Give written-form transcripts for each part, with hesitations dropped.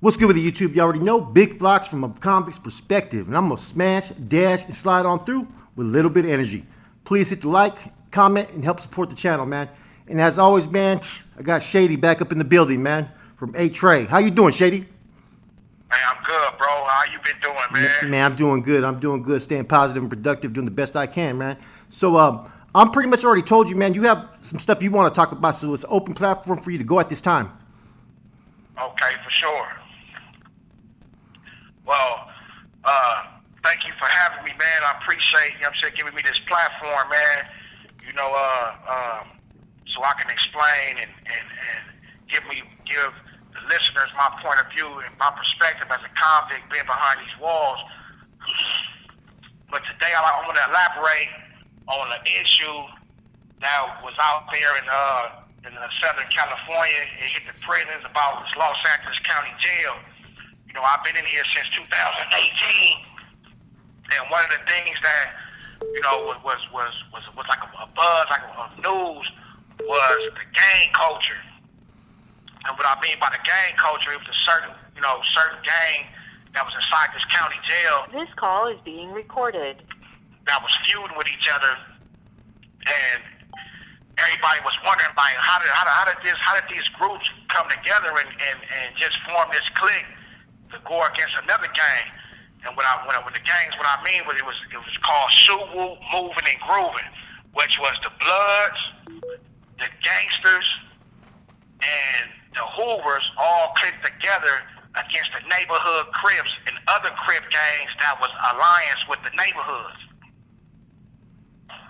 What's good with the YouTube? You already know, big flocks from a convict's perspective. And I'm going to smash, dash, and slide on through with a little bit of energy. Please hit the like, comment, and help support the channel, man. And as always, man, I got Shady back up in the building, man, from Trey. How you doing, Shady? Hey, I'm good, bro. How you been doing, man? Man, I'm doing good. I'm doing good, staying positive and productive, doing the best I can, man. So I'm pretty much already told you, man, you have some stuff you want to talk about, so it's an open platform for you to go at this time. Okay, for sure. Well, thank you for having me, man. I appreciate, giving me this platform, man. So I can explain and give the listeners my point of view and my perspective as a convict being behind these walls. But today I want to elaborate on an issue that was out there in Southern California. It hit the prisons about this Los Angeles County Jail. I've been in here since 2018, and one of the things that was like a buzz, like a news, was the gang culture. And what I mean by the gang culture, it was a certain gang that was inside this county jail. This call is being recorded. That was feuding with each other, and everybody was wondering, like, how did these groups come together and just form this clique to go against another gang? And with the gangs, what I mean was it was called Shoo-Woo, Moving and Grooving, which was the Bloods, the Gangsters, and the Hoovers all clicked together against the neighborhood Crips and other Crip gangs that was alliance with the neighborhoods.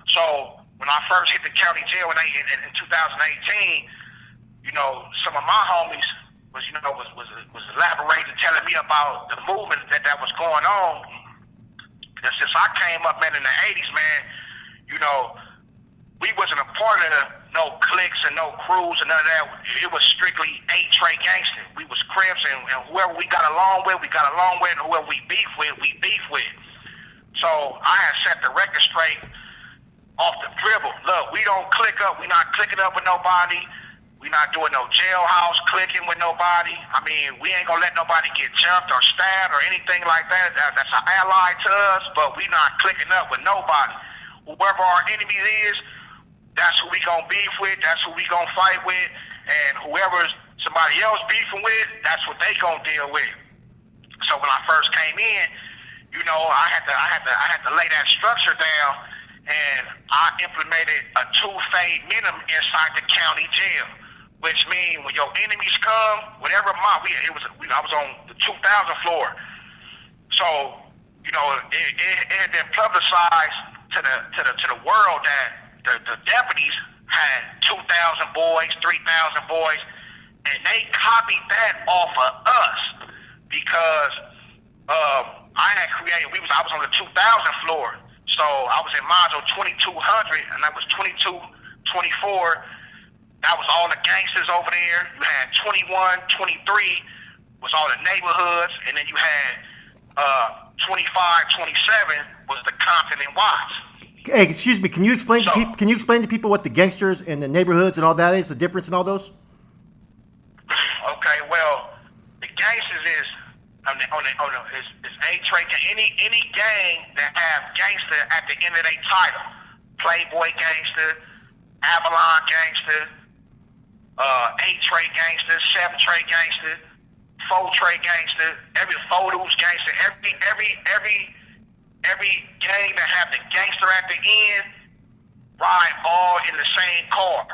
So when I first hit the county jail in 2018, some of my homies was elaborating, telling me about the movement that was going on. And since I came up, man, in the 80s, man, we wasn't a part of no cliques and no crews and none of that. It was strictly Trey gangster. We was Crips, and whoever we got along with, we got along with, and whoever we beef with, we beef with. So I had set the record straight off the dribble. Look, we don't click up. We not clicking up with nobody. We not doing no jailhouse clicking with nobody. I mean, we ain't gonna let nobody get jumped or stabbed or anything like that. That's an ally to us, but we not clicking up with nobody. Whoever our enemy is, that's who we gonna beef with. That's who we gonna fight with. And whoever somebody else beefing with, that's what they gonna deal with. So when I first came in, I had to lay that structure down, and I implemented a 2-fade minimum inside the county jail. Which means when your enemies come, whatever I was on the 2000 floor. So, it had been publicized to the world that the deputies had 2,000 boys, 3,000 boys, and they copied that off of us because I had created. I was on the 2000 floor, so I was in module 2200, and that was 2224. That was all the gangsters over there. You had 21, 23 was all the neighborhoods, and then you had 25, 27 was the Compton and Watts. Hey, excuse me. Can you explain to people what the gangsters and the neighborhoods and all that is? The difference in all those? Okay, well, the gangsters is A-Trey. Any gang that have gangster at the end of their title, Playboy gangster, Avalon gangster, A-Trey gangster, 7-Trey gangster, 4-Trey gangster, every Photos gangster, every gang that have the gangster at the end ride all in the same car.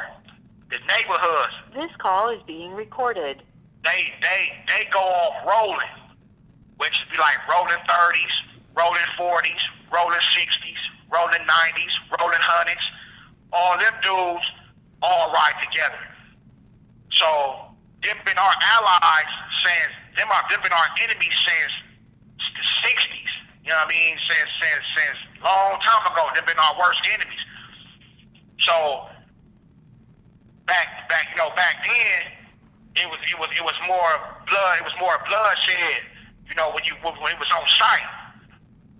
The neighborhoods. This call is being recorded. They go off rolling, which would be like rolling 30s, rolling 40s, rolling 60s, rolling 90s, rolling 100s. All them dudes all ride together. So they've been our allies since them been our enemies since the 60s. You know what I mean? Since long time ago, they've been our worst enemies. So back then, it was more blood. It was more bloodshed. When it was on site.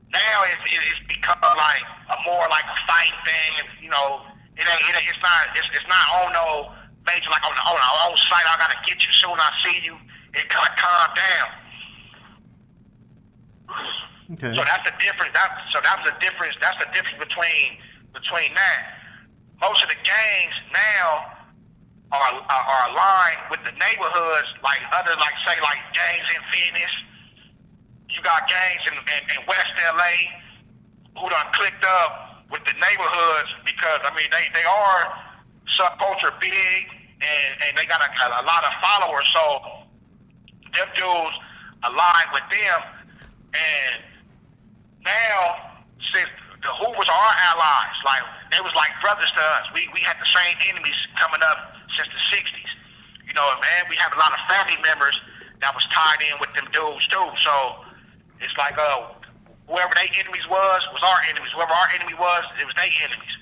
Now it's become like a more like a fight thing. It's not on no major like on site. I gotta get you soon. I see you. it kind of calmed down. Okay. So that's the difference. That's the difference between that. Most of the gangs now are aligned with the neighborhoods, like gangs in Phoenix. You got gangs in West LA who done clicked up with the neighborhoods because I mean they are subculture big and they got a lot of followers, so them dudes align with them. And now since the Hoovers are our allies, like they was like brothers to us. We had the same enemies coming up since the 60s. You know, man, we have a lot of family members that was tied in with them dudes too. So it's like whoever their enemies was our enemies. Whoever our enemy was, it was their enemies.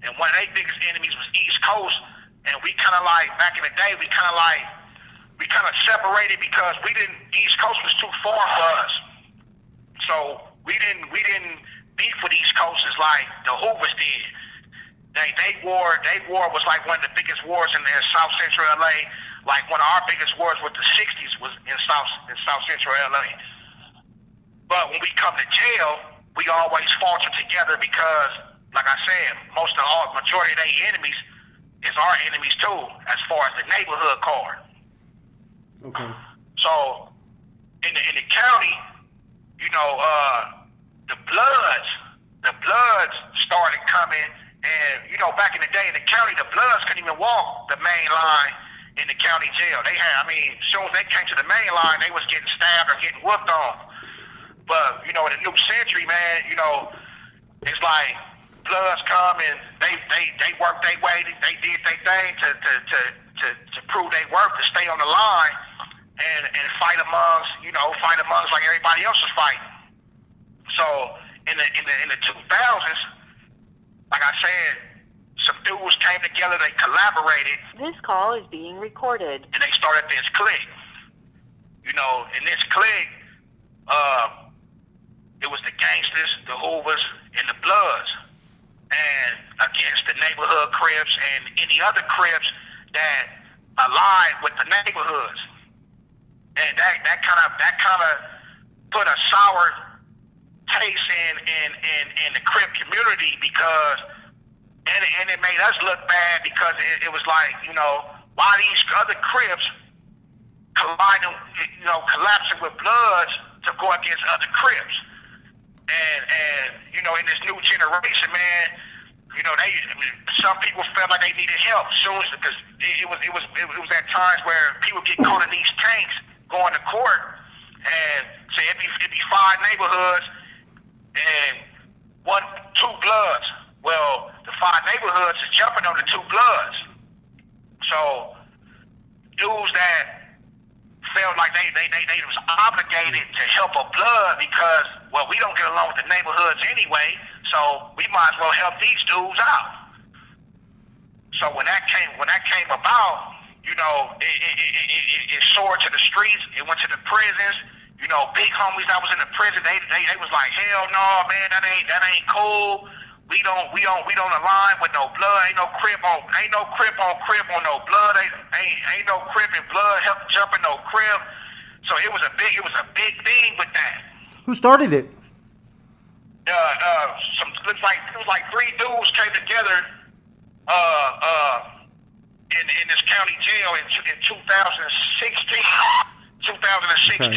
And one of their biggest enemies was East Coast. And we kind of like, back in the day, we kind of separated because East Coast was too far for us. So we didn't beef with East Coasters like the Hoovers did. They war was like one of the biggest wars in South Central LA. Like one of our biggest wars with the 60s was in South Central LA. But when we come to jail, we always falter together because, like I said, majority of their enemies is our enemies too, as far as the neighborhood card. Okay. So in the county, you know, the Bloods started coming, and you know, back in the day in the county, the Bloods couldn't even walk the main line in the county jail. As soon as they came to the main line, they was getting stabbed or getting whooped on. But you know, in the new century, man, you know, it's like Bloods come and they worked their way, they did their thing to prove their worth, to stay on the line and fight amongst like everybody else was fighting. So in the 2000s, like I said, some dudes came together, they collaborated. This call is being recorded. And they started this clique. You know, in this clique, it was the gangsters, the Hoovers, and the Bloods, and against the neighborhood Crips and any other Crips that aligned with the neighborhoods. And that kind of put a sour taste in the Crip community because and it made us look bad because it was like, you know, why these other Crips colliding, you know, collapsing with Bloods to go against other Crips. And you know, in this new generation, man, you know, some people felt like they needed help soon because it was at times where people get caught in these tanks going to court, and say it'd be 5 neighborhoods and 2 Bloods. Well, the 5 neighborhoods is jumping on the 2 Bloods. So dudes that felt like they was obligated to help a Blood because, well, we don't get along with the neighborhoods anyway, so we might as well help these dudes out. So when that came about, you know, it soared to the streets. It went to the prisons. You know, big homies that was in the prison, they was like, hell no, man, that ain't cool. We don't align with no Blood. Ain't no Crip on Crip on no Blood. Ain't no Crip and Blood help jumping no Crip. So it was a big thing with that. Who started it? It was like 3 dudes came together in this county jail in 2016. Okay.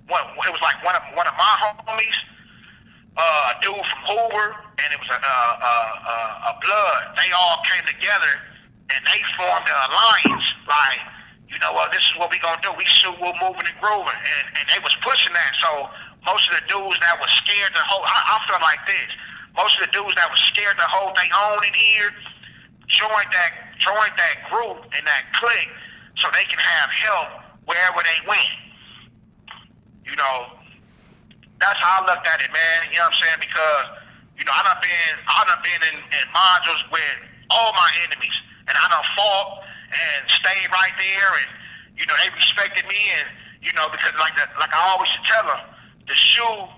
It was like one of my homies, a dude from Hoover, and it was a Blood. They all came together and they formed an alliance. Like, you know what, this is what we gonna do. We we're moving and grooving, and they was pushing that. So most of the dudes that was scared to hold, I feel like this. Most of the dudes that was scared to hold their own in here joined that group and that clique so they can have help wherever they went. You know, that's how I looked at it, man. You know what I'm saying? Because, you know, I done been in modules with all my enemies, and I done fought and stayed right there, and you know, they respected me, and you know, because like I always tell them, the shoe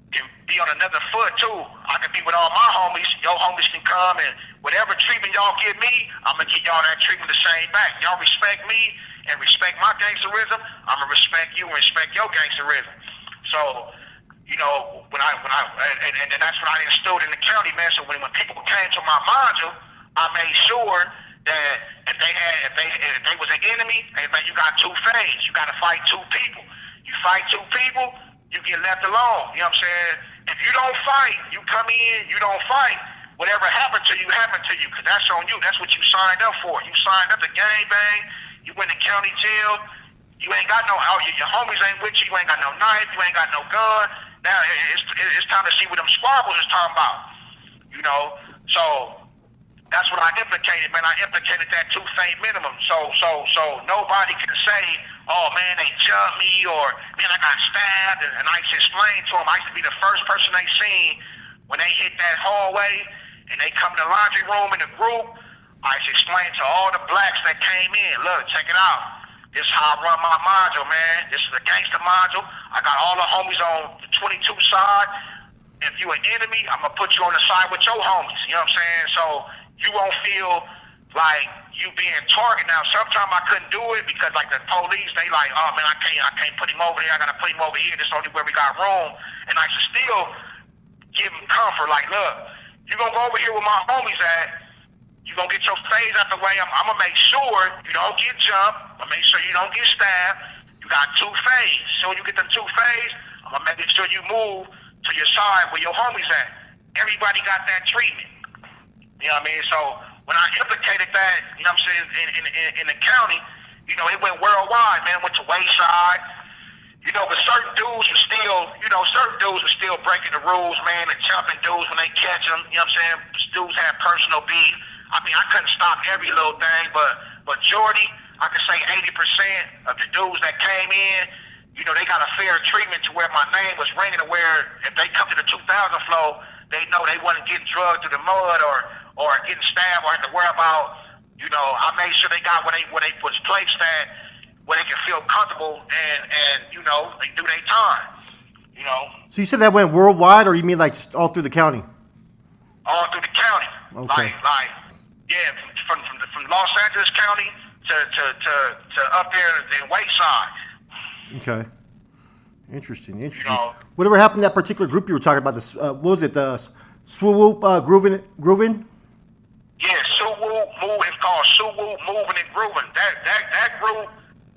can be on another foot too. I can be with all my homies. Your homies can come, and whatever treatment y'all give me, I'm gonna give y'all that treatment the same back. Y'all respect me, and respect my gangsterism, I'm gonna respect you and respect your gangsterism. So, you know, and that's what I instilled in the county, man. So when people came to my module, I made sure that if they was an enemy, hey man, you got two phase. You got to fight two people. You fight two people, you get left alone. You know what I'm saying? If you don't fight, you come in, you don't fight. Whatever happened to you, because that's on you. That's what you signed up for. You signed up to gang bang. You went to county jail. You ain't got no, your homies ain't with you. You ain't got no knife. You ain't got no gun. Now it's time to see what them squabbles is talking about. You know, so that's what I implicated, man. I implicated that 2 fade minimum. So nobody can say, oh man, they jumped me, or man, I got stabbed. And I used to explain to them, I used to be the first person they seen when they hit that hallway and they come in the laundry room in the group. I used to explain to all the blacks that came in, look, check it out. This is how I run my module, man. This is a gangster module. I got all the homies on the 22 side. If you an enemy, I'm going to put you on the side with your homies. You know what I'm saying? So you won't feel like you being targeted. Now, sometimes I couldn't do it because, like, the police, they like, oh, man, I can't put him over there. I got to put him over here. This is only where we got room. And I should still give him comfort. Like, look, you going to go over here where my homies at. You going to get your phase out the way. I'm going to make sure you don't get jumped. I'm going to make sure you don't get stabbed. You got 2 phase. So when you get them 2 phase, I'm going to make sure you move to your side where your homies at. Everybody got that treatment. You know what I mean? So when I implicated that, you know what I'm saying, in the county, you know, it went worldwide, man. Went to Wayside. You know, but certain dudes were still breaking the rules, man, and jumping dudes when they catch them. You know what I'm saying? Dudes had personal beef. I mean, I couldn't stop every little thing, but majority, I could say 80% of the dudes that came in, you know, they got a fair treatment to where my name was ringing, to where if they come to the 2000 flow, they know they wasn't getting drugged through the mud or getting stabbed or had to worry about, you know, I made sure they got where they was placed at, where they can feel comfortable and you know, they do their time, you know. So you said that went worldwide, or you mean like just all through the county? All through the county. Okay. Like, yeah, from Los Angeles County to up there in Wayside. Okay. Interesting. You know, Whatever happened to that particular group you were talking about? This what was it? The Swoop Groovin'? Yeah, Suwoo Move. It's called Suwoo Moving and Grooving. That group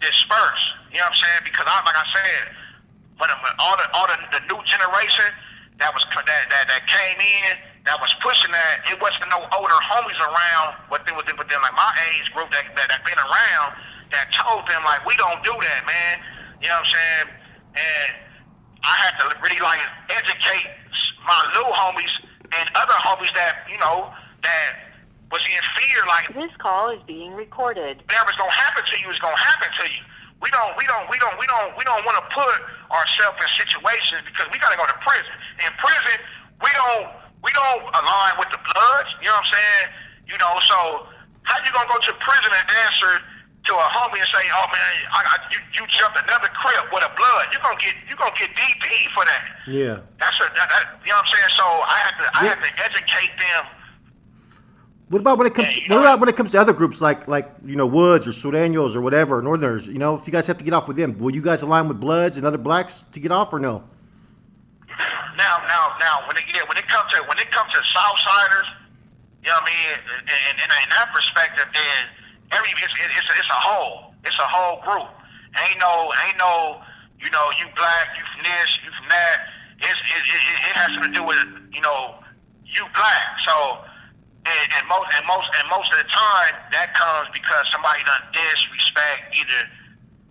dispersed. You know what I'm saying? Because like I said, when all the new generation that came in, that was pushing that, it wasn't no older homies around, but then like my age group that been around, that told them like, we don't do that, man. You know what I'm saying? And I had to really like educate my little homies and other homies that, you know, that was in fear, like, This call is being recorded. whatever's gonna happen to you is gonna happen to you. We don't want to put ourselves in situations because we gotta go to prison. In prison, we don't align with the Bloods. You know what I'm saying? You know, so how you gonna go to prison and answer to a homie and say, "Oh man, you jumped another Crip with a Blood"? You're gonna get DP for that. Yeah. That's you know what I'm saying? So I had to educate them. What about when it comes to other groups like you know, Woods or Sureños or whatever, Northerners? You know, if you guys have to get off with them, will you guys align with Bloods and other blacks to get off, or no? Now, when it comes to Southsiders, you know what I mean, and in that perspective, then it's a whole group. Ain't no, you know, you black, you from this, you from that. It has to do with, you know, you black. So. And most of the time that comes because somebody done disrespect either,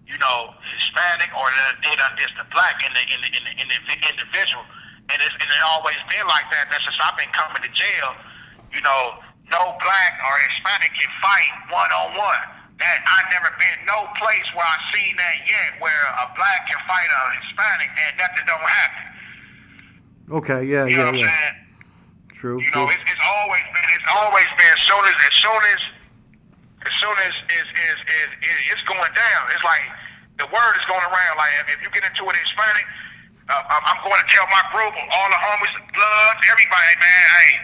you know, Hispanic or they done dis the black in the individual, and it always been like that. That's since I've been coming to jail. You know, no black or Hispanic can fight one-on-one. That I never been no place where I seen that yet, where a black can fight a Hispanic and nothing don't happen. Okay, yeah, you know what I'm yeah. saying? True. You know, it's always been as soon as it's going down. It's like the word is going around. Like if you get into it Hispanic, I'm going to tell my group, all the homies, Bloods, everybody, man. Hey,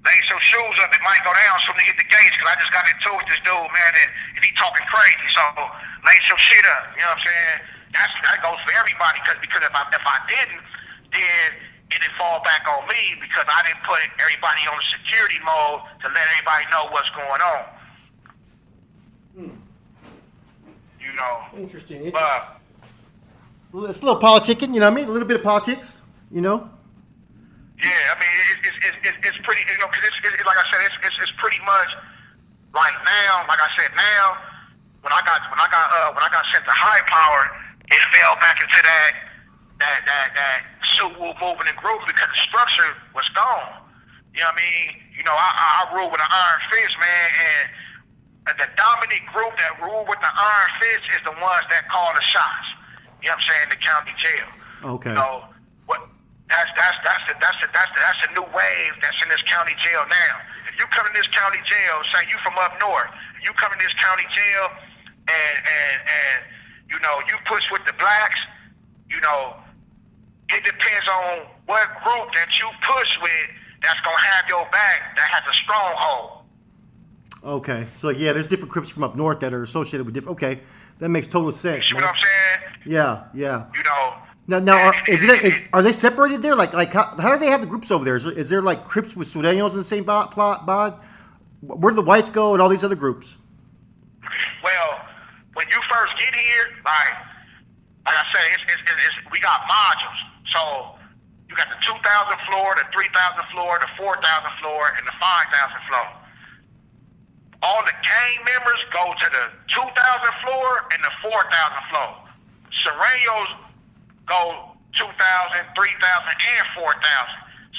laid some shoes up, it might go down soon to hit the gates, because I just got into it with this dude, man, and he talking crazy. So, laid some shit up, you know what I'm saying? That goes for everybody, because if I didn't, then it'd fall back on me, because I didn't put everybody on security mode to let everybody know what's going on. You know. Interesting. But It's a little politicking, you know what I mean? A little bit of politics, you know? yeah, I mean, it's pretty, you know, because it's like I said, it's pretty much like now, like I said, now when I got sent to high power, it fell back into that suit movement and group, because the structure was gone. You know what I mean? You know, I rule with an iron fist, man, and the dominant group that rule with the iron fist is the ones that call the shots. You know what I'm saying? The county jail. Okay. So that's the new wave that's in this county jail now. If you come in this county jail, say you from up north, you come in this county jail and you know, you push with the blacks, you know, it depends on what group that you push with that's gonna have your back, that has a stronghold. Okay. So, yeah, there's different Crips from up north that are associated with different... Okay. That makes total sense. You see man. what I'm saying? Yeah, yeah. You know. Now, are they separated there? Like how do they have the groups over there? Is there like Crips with Sureños in the same bod? Where do the whites go and all these other groups? Well, when you first get here, like I said, it's we got modules. So you got the 2,000 floor, the 3,000 floor, the 4,000 floor, and the 5,000 floor. All the gang members go to the 2,000 floor and the 4,000 floor. Sureños go 2,000, 3,000, and 4,000.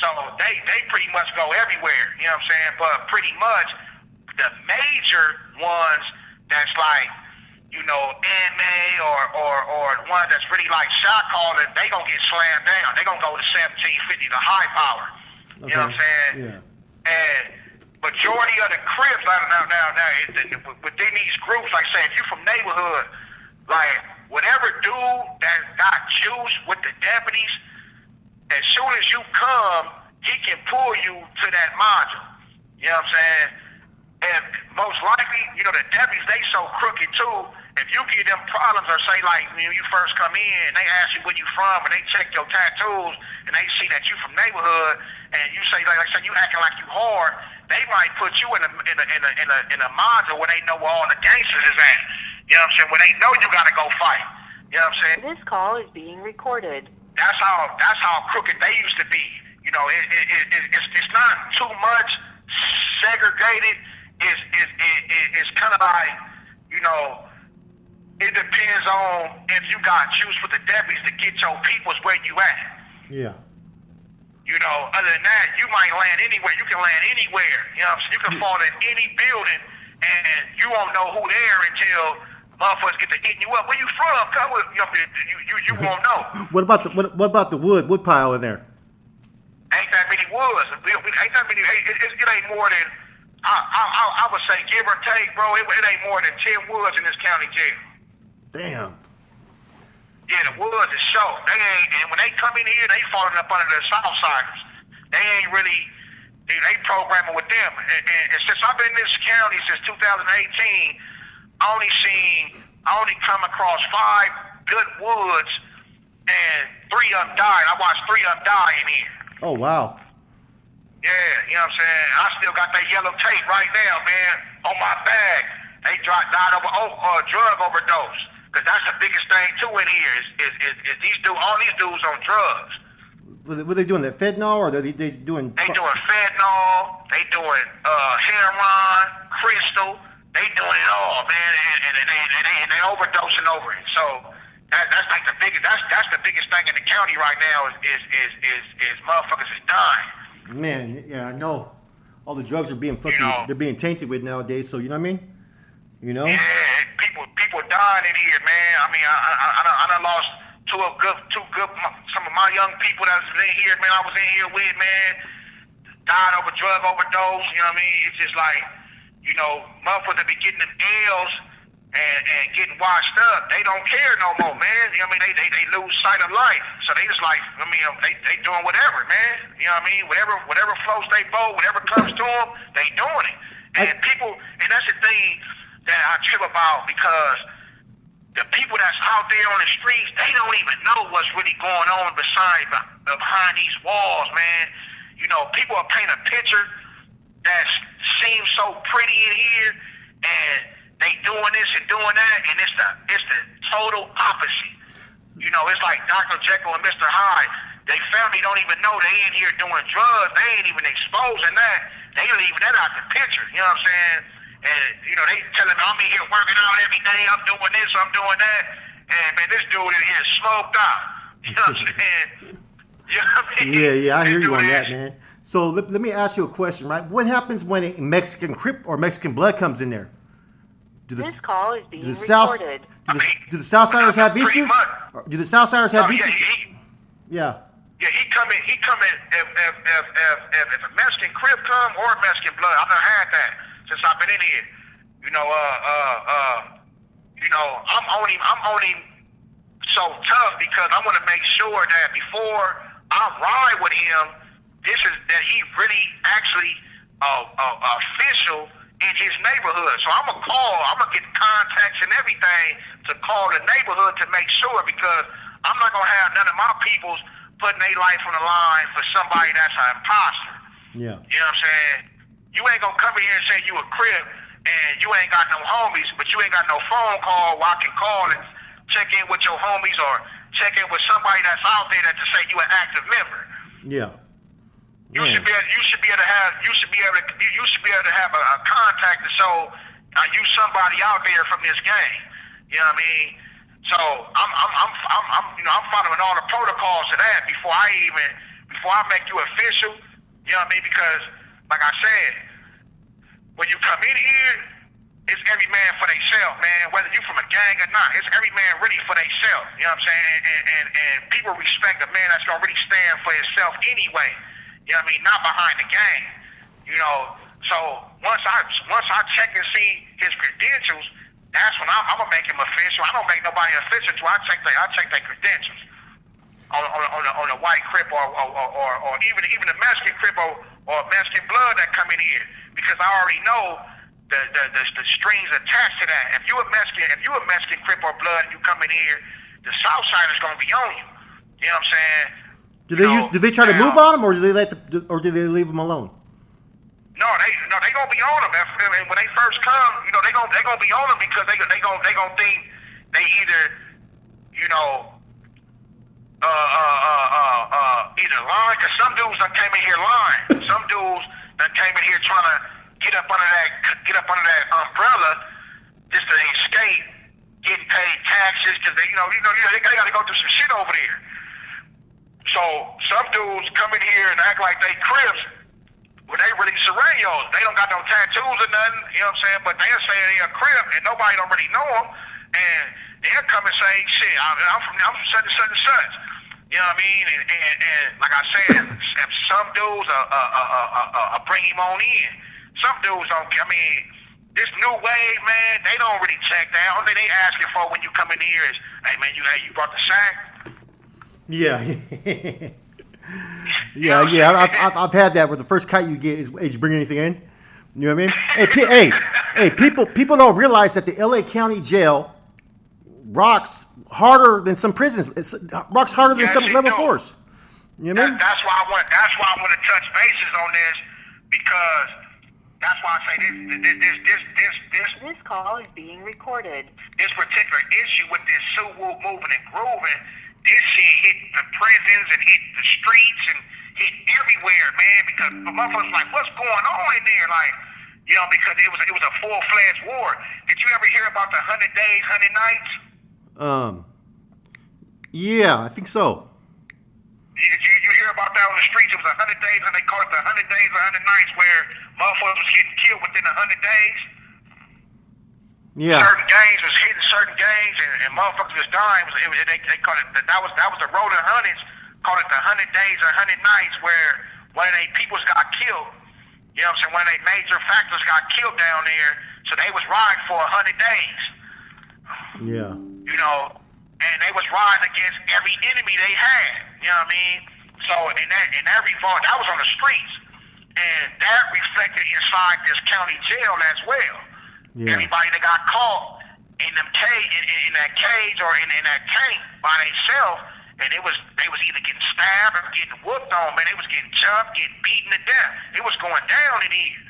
So they pretty much go everywhere, you know what I'm saying? But pretty much the major ones that's like, you know, anime or ones that's really like shot calling, they gonna get slammed down. They gonna go to 1750 to high power. You know what I'm saying? Yeah. And majority of the Crips within these groups, like say if you from neighborhood, like whatever dude that got juice with the deputies, as soon as you come, he can pull you to that module. You know what I'm saying? And most likely, you know, the deputies, they so crooked too. If you give them problems or say like when you first come in, they ask you where you from and they check your tattoos and they see that you from neighborhood and you say like I said, you acting like you hard, they might put you in a module where they know where all the gangsters is at. You know what I'm saying? Where they know you gotta go fight. You know what I'm saying? This call is being recorded. That's how crooked they used to be. You know, it's not too much segregated. It's kind of like, you know, it depends on if you got juice with the deputies to get your peoples where you at. Yeah. You know, other than that, you might land anywhere. You can land anywhere. You know what I'm saying? You can fall in any building and you won't know who there until motherfuckers get to eating you up. Where you from? You won't know. What about the wood pile in there? Ain't that many woods. Ain't that many. It ain't more than I would say, give or take, bro. It ain't more than 10 woods in this county jail. Damn. Yeah, the woods is show. They ain't, and when they come in here, they falling up under the Southsiders. They ain't really, they programming with them. And since I've been in this county since 2018, I only come across 5 good woods, and 3 of them died. I watched 3 of them die in here. Oh, wow. Yeah, you know what I'm saying? I still got that yellow tape right now, man, on my bag. They died over drug overdose. Because that's the biggest thing, too, in here is all these dudes on drugs. Were they doing that fentanyl, or are they doing... They doing fentanyl, they doing heroin, crystal, they doing it all, man, and they overdosing over it. So that's like the biggest, that's the biggest thing in the county right now is motherfuckers is dying. Man, yeah, I know. All the drugs are being fucking, they're being tainted with nowadays. So you know what I mean? You know? Yeah, people dying in here, man. I mean, I done lost two good, some of my young people that was in here, man. I was in here with, man, died over drug overdose. You know what I mean? It's just like, you know, motherfuckers be getting them L's and getting washed up, they don't care no more, man. You know what I mean? They lose sight of life. So they just like, I mean, they doing whatever, man. You know what I mean? Whatever floats they boat, whatever comes to them, they doing it. And people, and that's the thing that I trip about, because the people that's out there on the streets, they don't even know what's really going on behind these walls, man. You know, people will paint a picture that seems so pretty in here, and they doing this and doing that, and it's the total opposite. You know, it's like Dr. Jekyll and Mr. Hyde. They family don't even know they in here doing drugs. They ain't even exposing that. They leaving that out the picture. You know what I'm saying? And, you know, they telling me, I'm in here working out every day. I'm doing this, I'm doing that. And, man, this dude in here smoked out. You know what I'm saying? You know what I mean? Yeah, I hear you on that, man. So let me ask you a question, right? What happens when a Mexican Crip or Mexican blood comes in there? This call is being Do recorded. the Southsiders have issues? Do the Southsiders have issues? Yeah. Yeah, he come in. If a Mexican Crip come or a Mexican blood, I've done had that since I've been in here. You know, I'm only so tough because I want to make sure that before I ride with him, that he really actually official in his neighborhood. So I'm gonna get contacts and everything to call the neighborhood to make sure, because I'm not gonna have none of my peoples putting their life on the line for somebody that's an imposter. Yeah. You know what I'm saying? You ain't gonna come in here and say you a Crip and you ain't got no homies, but you ain't got no phone call where I can call and check in with your homies or check in with somebody that's out there that to say you an active member. Yeah. You should be able to have a contact to show you somebody out there from this game. You know what I mean? So I'm following all the protocols to that before I make you official. You know what I mean? Because like I said, when you come in here, it's every man for themselves, man. Whether you from a gang or not, it's every man really for themselves. You know what I'm saying? And people respect a man that's gonna really stand for himself anyway. You know what I mean? Not behind the gang. You know. So once I check and see his credentials, that's when I'm gonna make him official. I don't make nobody official until I check their credentials on the white Crip or even the Mexican Crip or Mexican blood that come in here, because I already know the strings attached to that. If you a Mexican Crip or blood and you come in here, the Southsiders gonna be on you. You know what I'm saying? Do they try to move on them, or do they leave them alone? No, they gonna be on them. When they first come, you know, they gonna be on them, because they gonna think they either, you know, either lying, because some dudes done came in here lying. Some dudes done came in here trying to get up under that umbrella just to escape getting paid taxes, because they gotta go through some shit over there. So some dudes come in here and act like they Crips when they really Serenios. They don't got no tattoos or nothing, you know what I'm saying? But they'll say they're a Crip and nobody don't really know them. And they'll come and say, shit, I'm from such and such and such. You know what I mean? And like I said, some dudes bring him on in. Some dudes don't. I mean, this new wave, man, they don't really check that. Only thing they asking for when you come in here is, hey man, you brought the sack? Yeah. Yeah. I've had that where the first cut you get is, hey, did you bring anything in? You know what I mean? Hey, people don't realize that the LA County Jail rocks harder than some prisons. It rocks harder than some level 4s. You know what I mean? That's why I want to touch bases on this, because that's why I say this call is being recorded. This particular issue with this Sue Woo moving and grooving, this shit hit the prisons and hit the streets and hit everywhere, man. Because the motherfuckers like, what's going on in there? Like, you know, because it was a full-fledged war. Did you ever hear about the 100 days, 100 nights? Yeah, I think so. Did you hear about that on the streets? It was 100 days, and they called it the 100 days, 100 nights, where motherfuckers was getting killed within 100 days. Yeah. Certain gangs was hitting certain gangs, and motherfuckers was dying. They called it that was the rolling hundreds. Called it the 100 days or 100 nights, where one of their peoples got killed. You know what I'm saying? One of their major factors got killed down there, so they was riding for 100 days. Yeah. You know, and they was riding against every enemy they had. You know what I mean? So in that revolt, that was on the streets, and that reflected inside this county jail as well. Yeah. Everybody that got caught in them in that cage or in that tank by themselves, and they was either getting stabbed or getting whooped on. Man, they was getting jumped, getting beaten to death. It was going down in here.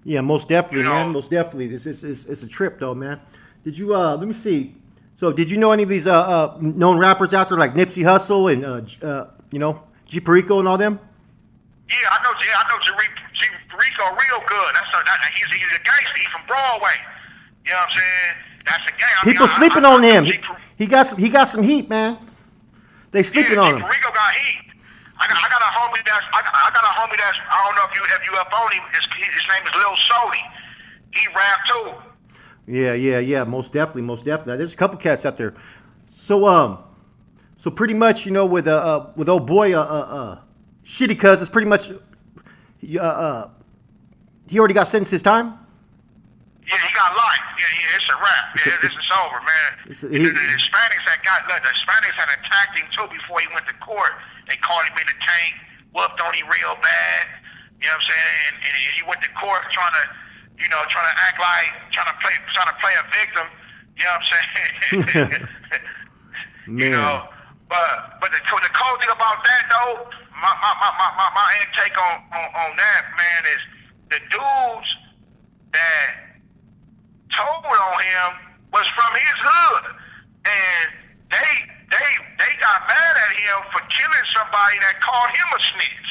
Yeah, most definitely, You know? man. Most definitely. It's a trip, though, man. Did you let me see. So, did you know any of these known rappers out there like Nipsey Hussle and G Perico and all them? Yeah, I know G Rico real good. He's a gangster. He's from Broadway. You know what I'm saying? That's a gang. People sleeping on him. He got some heat, man. They sleeping on him. Rico got heat. I got a homie that's I don't know if you up on him. His name is Lil Shady. He rap too. Yeah. Most definitely. There's a couple cats out there. So pretty much, with old boy Shitty Cuz, it's pretty much he already got sentenced his time. Yeah, he got life. Yeah, it's a wrap. Yeah, this is over, man. The Hispanics had attacked him too before he went to court. They caught him in the tank, whooped on him real bad. You know what I'm saying? And he went to court trying to act like trying to play a victim. You know what I'm saying? Man. You know, but the cool thing about that though, my intake on that, man, is the dudes that told on him was from his hood, and they got mad at him for killing somebody that called him a snitch.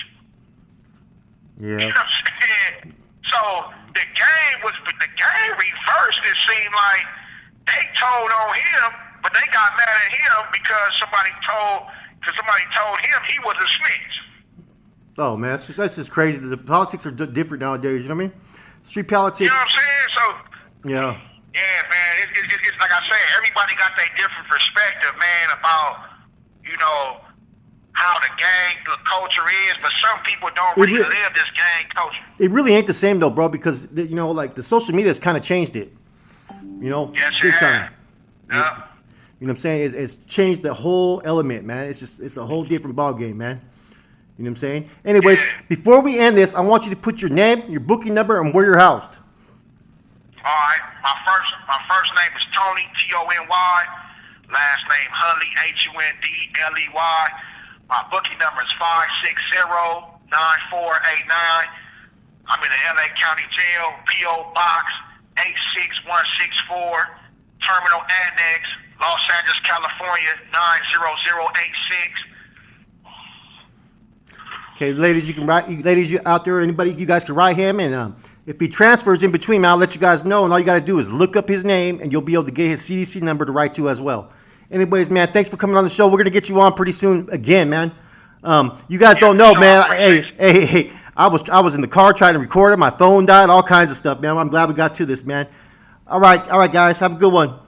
Yeah. You know what I'm saying? So the game reversed. It seemed like they told on him, but they got mad at him because somebody told him he was a snitch. Oh man, that's just crazy. The politics are different nowadays. You know what I mean? Street politics. You know what I'm saying? So. Yeah. Yeah, man. It's like I say, everybody got their different perspective, man, about, how the gang culture is, but some people don't really live this gang culture. It really ain't the same though, bro, because like the social media has kind of changed it. Yes, big it time. has. Yeah. You know what I'm saying? It's changed the whole element, man. It's a whole different ball game, man. You know what I'm saying? Anyways, before we end this, I want you to put your name, your booking number, and where you're housed. All right. My first name is Tony, Tony. Last name Hundley, Hundley. My booking number is 560-9489. I'm in the LA County Jail, P.O. Box 86164, Terminal Annex, Los Angeles, California 90086. Okay, ladies, you out there, anybody, you guys can write him, and if he transfers in between, I'll let you guys know, and all you got to do is look up his name, and you'll be able to get his CDC number to write to as well. Anyways, man, thanks for coming on the show. We're going to get you on pretty soon again, man. You guys don't know, man. Hey, I was in the car trying to record it. My phone died, all kinds of stuff, man. I'm glad we got to this, man. All right, guys, have a good one.